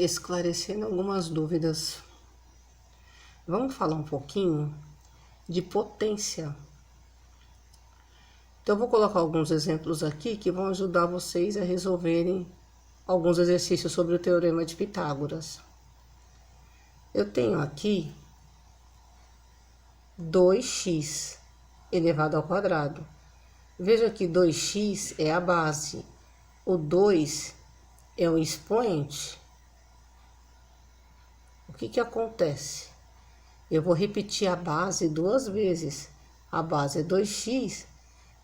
esclarecendo algumas dúvidas. Vamos falar um pouquinho de potência. Então, eu vou colocar alguns exemplos aqui que vão ajudar vocês a resolverem alguns exercícios sobre o Teorema de Pitágoras. Eu tenho aqui 2x elevado ao quadrado. Veja que 2x é a base, o 2 é o expoente. O que acontece? Eu vou repetir a base duas vezes. A base é 2x,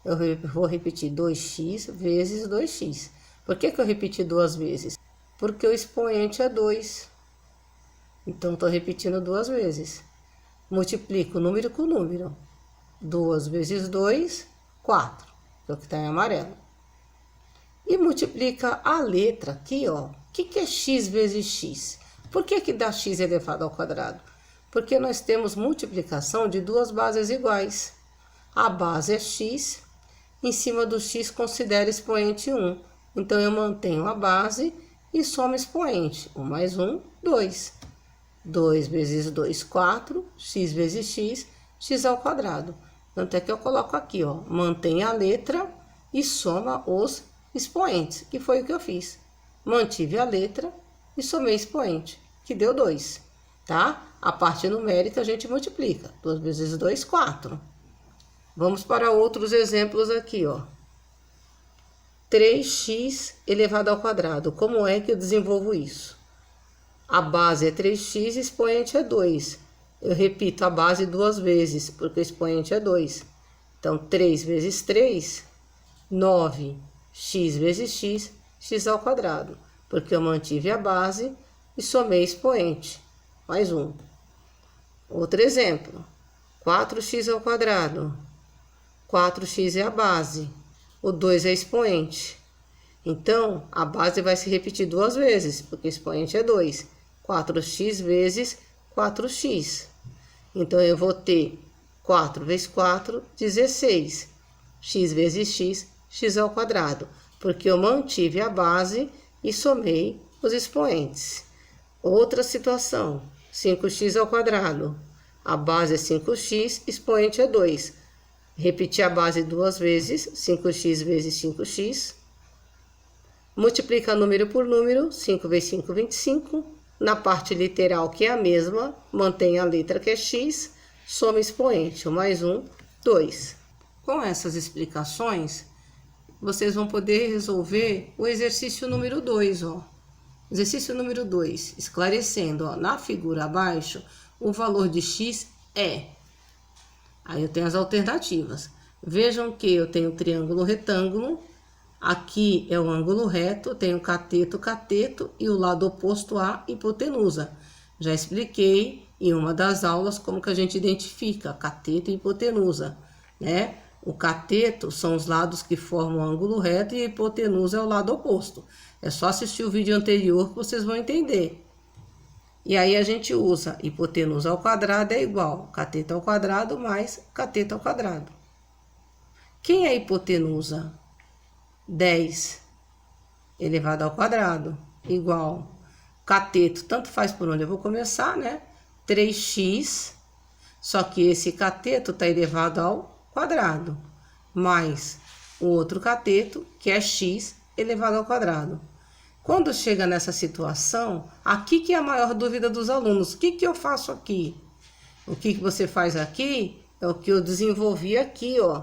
eu vou repetir 2x vezes 2x. Por que eu repeti duas vezes? Porque o expoente é 2. Então, estou repetindo duas vezes. Multiplico número com número. 2 vezes 2, 4. Que é o que está em amarelo. E multiplica a letra aqui, ó. O que é x vezes x? Por que dá x elevado ao quadrado? Porque nós temos multiplicação de duas bases iguais. A base é x, em cima do x considero expoente 1. Então, eu mantenho a base e somo expoente. 1 mais 1, 2. 2 vezes 2, 4. X vezes x, x ao quadrado. Tanto é que eu coloco aqui, ó. Mantém a letra e soma os expoentes, que foi o que eu fiz. Mantive a letra e somei expoente, que deu 2, tá? A parte numérica a gente multiplica. 2 vezes 2, 4. Vamos para outros exemplos aqui, ó. 3x elevado ao quadrado. Como é que eu desenvolvo isso? A base é 3x, expoente é 2. Eu repito a base duas vezes, porque o expoente é 2. Então, 3 vezes 3, 9. X vezes x, x ao quadrado. Porque eu mantive a base e somei expoente. Mais 1. Outro exemplo. 4x ao quadrado. 4x é a base. O 2 é expoente. Então, a base vai se repetir duas vezes, porque o expoente é 2. 4x vezes 4x. Então, eu vou ter 4 vezes 4, 16. X vezes x, x ao quadrado. Porque eu mantive a base e somei os expoentes. Outra situação. 5x ao quadrado. A base é 5x, expoente é 2. Repetir a base duas vezes, 5x vezes 5x. Multiplica número por número, 5 vezes 5, 25. Na parte literal, que é a mesma, mantém a letra que é x, soma expoente, 1 mais 1, 2. Com essas explicações, vocês vão poder resolver o exercício número 2, ó. Exercício número 2, esclarecendo, ó, na figura abaixo, o valor de x é... Aí eu tenho as alternativas. Vejam que eu tenho triângulo retângulo. Aqui é o ângulo reto, tenho cateto, cateto e o lado oposto a hipotenusa. Já expliquei em uma das aulas como que a gente identifica cateto e hipotenusa, né? O cateto são os lados que formam o ângulo reto e a hipotenusa é o lado oposto. É só assistir o vídeo anterior que vocês vão entender. E aí a gente usa hipotenusa ao quadrado é igual cateto ao quadrado mais cateto ao quadrado. Quem é hipotenusa? 10 elevado ao quadrado igual cateto, tanto faz por onde eu vou começar, né? 3x, só que esse cateto está elevado ao quadrado, mais o outro cateto, que é x elevado ao quadrado. Quando chega nessa situação, aqui que é a maior dúvida dos alunos. O que eu faço aqui? O que você faz aqui é o que eu desenvolvi aqui, ó.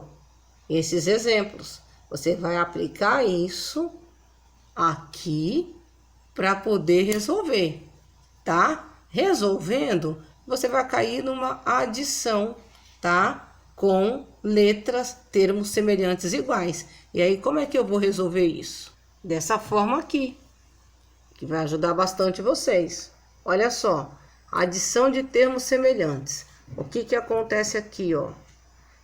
Esses exemplos. Você vai aplicar isso aqui para poder resolver, tá? Resolvendo, você vai cair numa adição, tá? Com letras, termos semelhantes iguais. E aí, como é que eu vou resolver isso? Dessa forma aqui, que vai ajudar bastante vocês. Olha só, adição de termos semelhantes. O que acontece aqui, ó?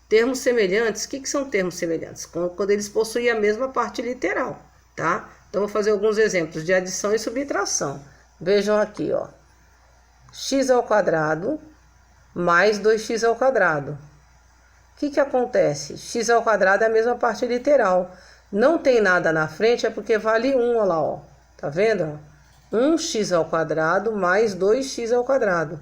Termos semelhantes, o que são termos semelhantes? Quando eles possuem a mesma parte literal, tá? Então, vou fazer alguns exemplos de adição e subtração. Vejam aqui, ó. X ao quadrado mais 2x ao quadrado. O que acontece? X ao quadrado é a mesma parte literal. Não tem nada na frente, é porque vale 1, olha lá, ó. Tá vendo? 1x ao quadrado mais 2x ao quadrado.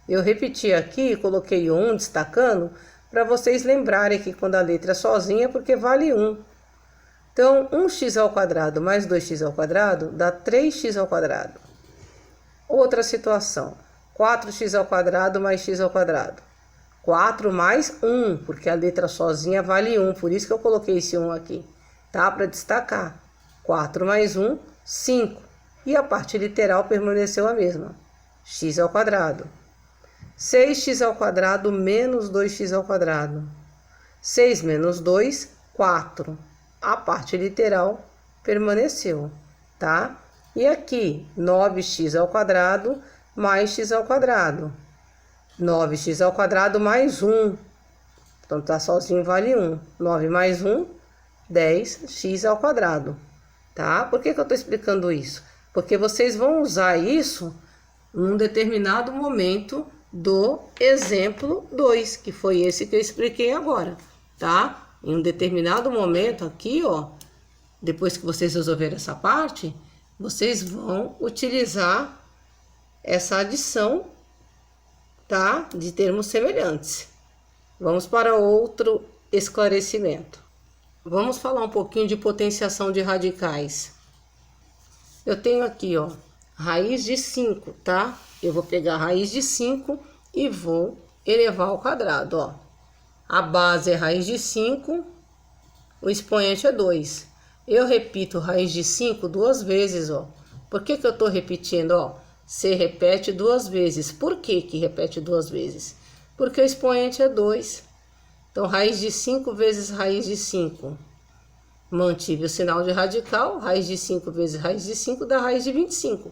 Eu repeti aqui, coloquei 1 destacando, para vocês lembrarem que quando a letra é sozinha, porque vale 1. Então, 1x ao quadrado mais 2x ao quadrado dá 3x ao quadrado. Outra situação, 4x ao quadrado mais x ao quadrado. 4 mais 1, porque a letra sozinha vale 1, por isso que eu coloquei esse 1 aqui, tá? Para destacar. 4 mais 1, 5. E a parte literal permaneceu a mesma, x ao quadrado. 6x ao quadrado menos 2x ao quadrado. 6 menos 2, 4. A parte literal permaneceu, tá? E aqui, 9x ao quadrado mais x ao quadrado. 9x ao quadrado mais 1. Então, tá sozinho, vale 1. 9 mais 1, 10x ao quadrado, tá? Por que que eu tô explicando isso? Porque vocês vão usar isso num determinado momento do exemplo 2, que foi esse que eu expliquei agora, tá? Em um determinado momento aqui, ó, depois que vocês resolverem essa parte, vocês vão utilizar essa adição, tá? De termos semelhantes. Vamos para outro esclarecimento. Vamos falar um pouquinho de potenciação de radicais. Eu tenho aqui, ó, raiz de 5, tá? Eu vou pegar a raiz de 5 e vou elevar ao quadrado, ó. A base é raiz de 5, o expoente é 2. Eu repito raiz de 5 duas vezes, ó. Por que que eu tô repetindo, ó? Você repete duas vezes. Por que que repete duas vezes? Porque o expoente é 2. Então, raiz de 5 vezes raiz de 5. Mantive o sinal de radical, raiz de 5 vezes raiz de 5 dá raiz de 25.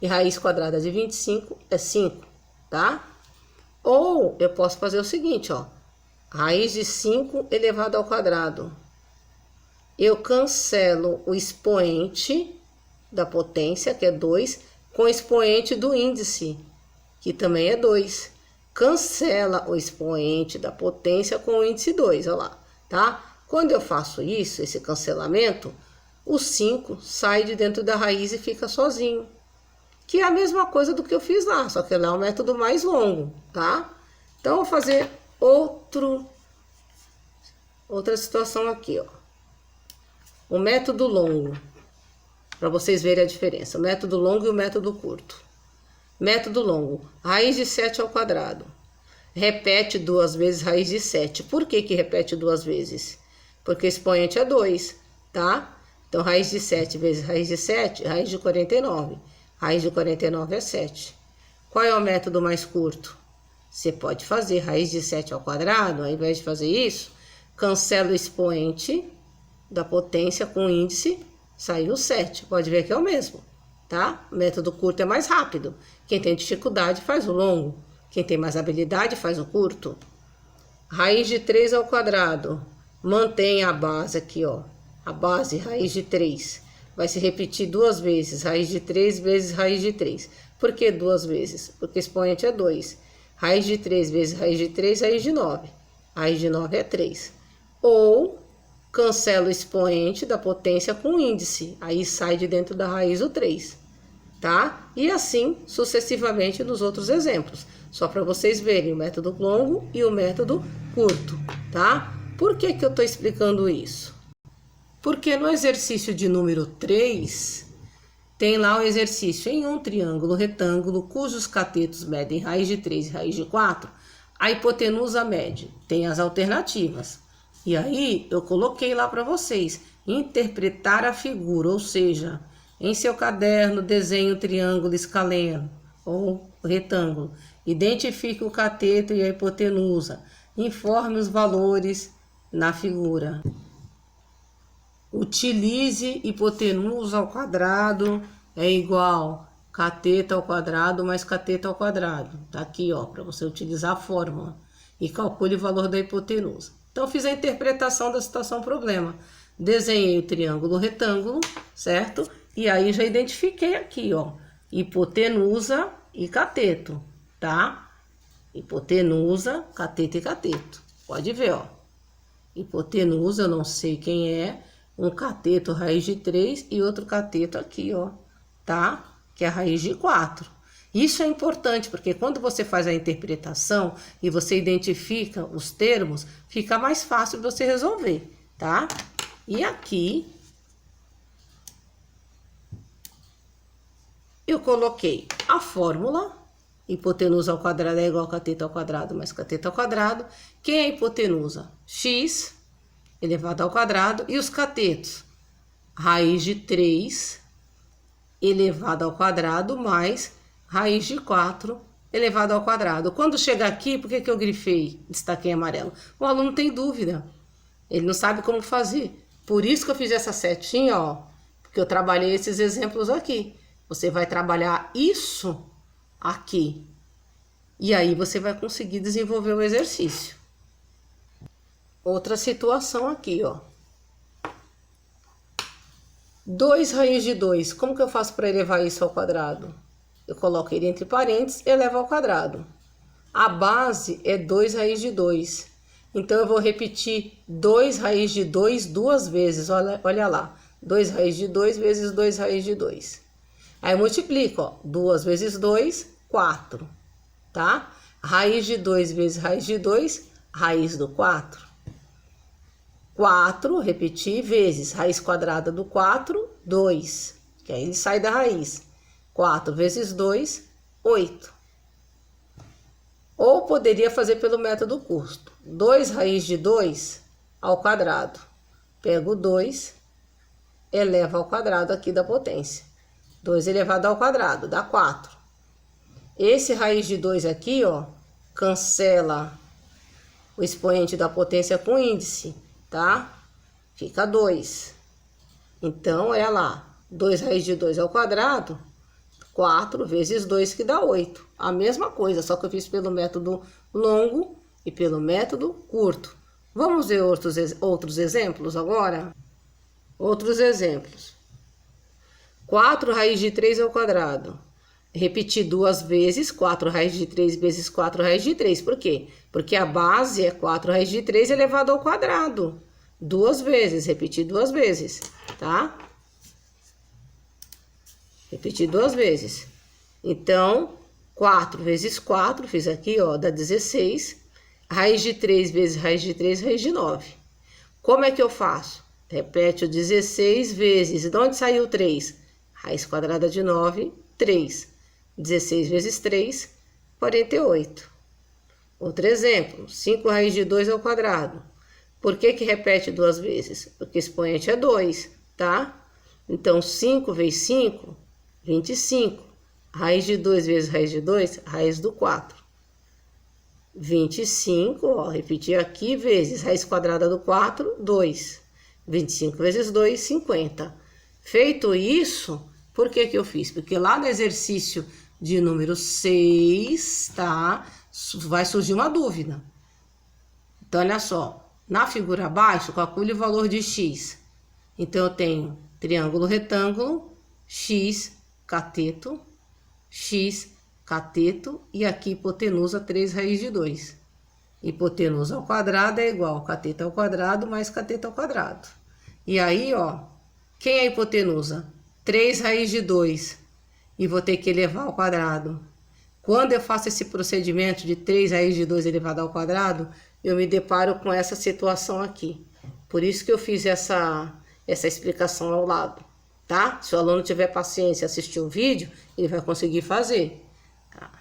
E raiz quadrada de 25 é 5, tá? Ou eu posso fazer o seguinte, ó. Raiz de 5 elevado ao quadrado. Eu cancelo o expoente da potência, que é 2, com o expoente do índice, que também é 2. Cancela o expoente da potência com o índice 2, olha lá, tá? Quando eu faço isso, esse cancelamento, o 5 sai de dentro da raiz e fica sozinho. Que é a mesma coisa do que eu fiz lá, só que lá é um método mais longo, tá? Então, eu vou fazer outra situação aqui, ó. O método longo, para vocês verem a diferença. O método longo e o método curto. Método longo, raiz de 7 ao quadrado. Repete duas vezes raiz de 7. Por que que repete duas vezes? Porque o expoente é 2, tá? Então, raiz de 7 vezes raiz de 7, raiz de 49. Raiz de 49 é 7. Qual é o método mais curto? Você pode fazer raiz de 7 ao quadrado, ao invés de fazer isso, cancela o expoente da potência com o índice, saiu 7. Pode ver que é o mesmo, tá? O método curto é mais rápido. Quem tem dificuldade faz o longo. Quem tem mais habilidade faz o curto. Raiz de 3 ao quadrado. Mantém a base aqui, ó. A base, raiz de 3. Vai se repetir duas vezes. Raiz de 3 vezes raiz de 3. Por que duas vezes? Porque o expoente é 2. Raiz de 3 vezes raiz de 3, raiz de 9. Raiz de 9 é 3. Ou cancela o expoente da potência com o índice. Aí sai de dentro da raiz o 3. Tá? E assim sucessivamente nos outros exemplos. Só para vocês verem o método longo e o método curto, tá? Por que que eu estou explicando isso? Porque no exercício de número 3, tem lá o exercício em um triângulo retângulo cujos catetos medem raiz de 3 e raiz de 4, a hipotenusa mede. Tem as alternativas. E aí eu coloquei lá para vocês interpretar a figura, ou seja, em seu caderno desenhe o triângulo escaleno ou retângulo. Identifique o cateto e a hipotenusa. Informe os valores na figura. Utilize hipotenusa ao quadrado é igual cateto ao quadrado mais cateto ao quadrado. Tá aqui, ó, para você utilizar a fórmula. E calcule o valor da hipotenusa. Então, fiz a interpretação da situação problema. Desenhei o triângulo retângulo, certo? E aí já identifiquei aqui, ó, hipotenusa e cateto, tá? Hipotenusa, cateto e cateto. Pode ver, ó. Hipotenusa, eu não sei quem é. Um cateto raiz de 3 e outro cateto aqui, ó, tá? que é a raiz de 4. Isso é importante, porque quando você faz a interpretação e você identifica os termos, fica mais fácil de você resolver, tá? E aqui, eu coloquei a fórmula, hipotenusa ao quadrado é igual a cateto ao quadrado mais cateto ao quadrado. Quem é a hipotenusa? X elevado ao quadrado. E os catetos? Raiz de 3 elevado ao quadrado mais raiz de 4 elevado ao quadrado. Quando chegar aqui, por que eu grifei, destaquei em amarelo? O aluno tem dúvida, ele não sabe como fazer. Por isso que eu fiz essa setinha, ó, porque eu trabalhei esses exemplos aqui. Você vai trabalhar isso aqui, e aí você vai conseguir desenvolver o exercício. Outra situação aqui, ó. 2 raiz de 2, como que eu faço para elevar isso ao quadrado? Eu coloco ele entre parênteses e elevo ao quadrado. A base é 2 raiz de 2. Então, eu vou repetir 2 raiz de 2 duas vezes. Olha lá. 2 raiz de 2 vezes 2 raiz de 2. Aí, eu multiplico, ó. 2 vezes 2, 4. Tá? Raiz de 2 vezes raiz de 2, raiz do 4. 4, repetir, vezes raiz quadrada do 4, 2. Que aí ele sai da raiz. 4 vezes 2, 8. Ou poderia fazer pelo método curto. 2 raiz de 2 ao quadrado. Pego 2, elevo ao quadrado aqui da potência. 2 elevado ao quadrado, dá 4. Esse raiz de 2 aqui, ó, cancela o expoente da potência com índice, tá? Fica 2. Então, olha lá, 2 raiz de 2 ao quadrado, 4 vezes 2 que dá 8. A mesma coisa, só que eu fiz pelo método longo e pelo método curto. Vamos ver outros exemplos agora? Outros exemplos. 4 raiz de 3 ao quadrado. Repetir duas vezes, 4 raiz de 3 vezes 4 raiz de 3. Por quê? Porque a base é 4 raiz de 3 elevado ao quadrado. Duas vezes, repetir duas vezes, tá? Repetir duas vezes. Então, 4 vezes 4, fiz aqui, ó, dá 16. Raiz de 3 vezes raiz de 3, raiz de 9. Como é que eu faço? Repete o 16 vezes. De onde saiu 3? Raiz quadrada de 9, 3. 16 vezes 3, 48. Outro exemplo, 5 raiz de 2 ao quadrado. Por que que repete duas vezes? Porque o expoente é 2, tá? Então, 5 vezes 5, 25. Raiz de 2 vezes raiz de 2, raiz do 4. 25, ó, repetir aqui, vezes raiz quadrada do 4, 2. 25 vezes 2, 50. Feito isso, por que que eu fiz? Porque lá no exercício de número 6, tá? Vai surgir uma dúvida. Então, olha só. Na figura abaixo, calcule o valor de x. Então, eu tenho triângulo retângulo, x, cateto, e aqui hipotenusa 3 raiz de 2. Hipotenusa ao quadrado é igual a cateto ao quadrado mais cateto ao quadrado. E aí, ó, quem é a hipotenusa? 3 raiz de 2. E vou ter que elevar ao quadrado. Quando eu faço esse procedimento de 3 raiz de 2 elevado ao quadrado, eu me deparo com essa situação aqui. Por isso que eu fiz essa explicação ao lado, tá? Se o aluno tiver paciência e assistir o vídeo, ele vai conseguir fazer. Tá?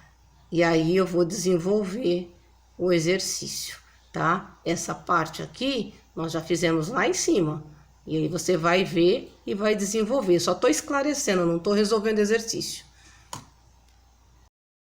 E aí eu vou desenvolver o exercício, tá? Essa parte aqui, nós já fizemos lá em cima. E aí você vai ver e vai desenvolver. Só estou esclarecendo, não estou resolvendo exercício.